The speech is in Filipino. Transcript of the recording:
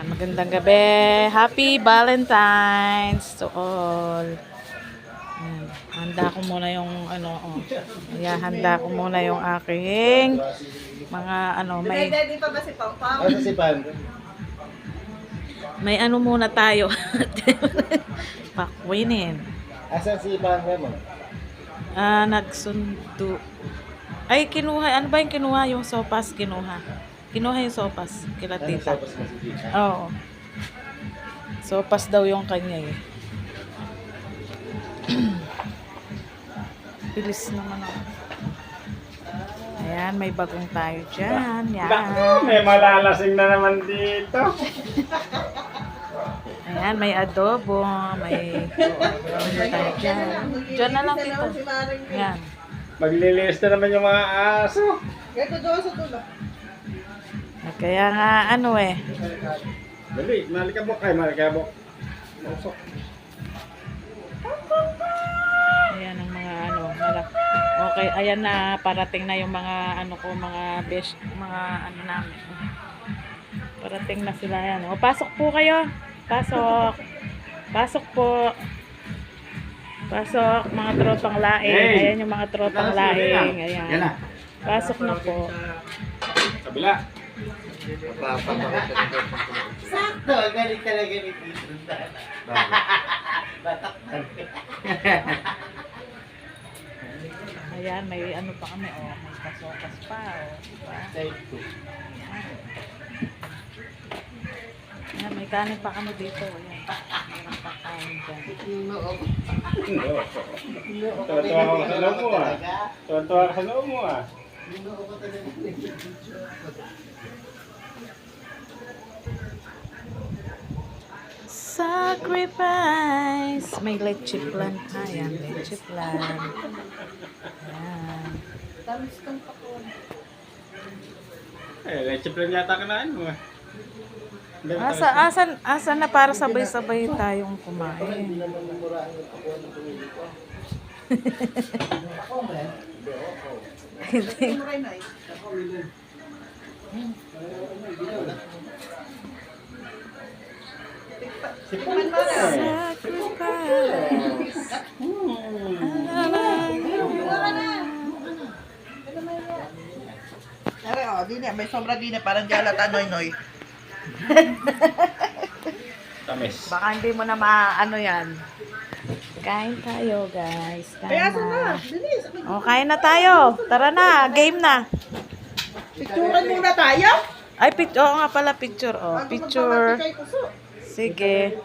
Magandang gabi. Happy Valentine's to all. Ayan. Handa ko muna yung handa ko muna yung aking mga may Dito ba si Pampam? Ano si Pan? may muna tayo. Pakwinin. Asan si Pan Ramon? Nagsundo. Ay, kinuha. Ano ba yung kinuha? Yung sopas kinuha. Kinuha yung sopas. Kila Ano tita. sopas mo si Tita? Oo. Sopas daw yung kanya eh. Bilis naman ako. Ayan, may bagong tayo dyan. Yan. May malalasing na naman dito. Ayan, may adobo. May tayo dyan. Dyan na lang dito. Ayan. Maglilinis na naman yung mga aso. Ito doon sa tulo. Kaya nga, Dali, malikabok. Ay, malikabok. Usok. Ayan ang mga malak. Okay, ayan na, parating na yung mga mga best, mga namin. Parating na sila yan. O, pasok po kayo. Pasok. Pasok po. Pasok, mga tropang laing. Hey! Ayan yung mga tropang laing. Ayan. Yan na. Pasok na po. Kabila. Sakto, galing talaga ni Tita. Batak. Ayan, may pa kami. Oh, may kasokas pa. Oh, diba? Ayan, may kanin pa kami dito. Ayan. Meron pa kanin dyan. Tuwa-tuwa ako sa loob mo ah. Tuwa-tuwa ako sa loob mo ah. Sacrifice. May leche plan. Ayan, leche plan. Ayan. Leche plan yata kanaan mo ah. Asa na para sabay-sabay tayong kumain. Hindi. Sacrifice. Nare, di na. May sobra di na. Parang di alata noy-noy. Tamis. Baka hindi mo na yan. Kain tayo, guys. Kain Kaya saan na? na. Bilis. O, kain na tayo. Tara na, game na. Picturean muna tayo. Ay, oo nga pala, picture. Oh, picture. Kay Kuso. Sige.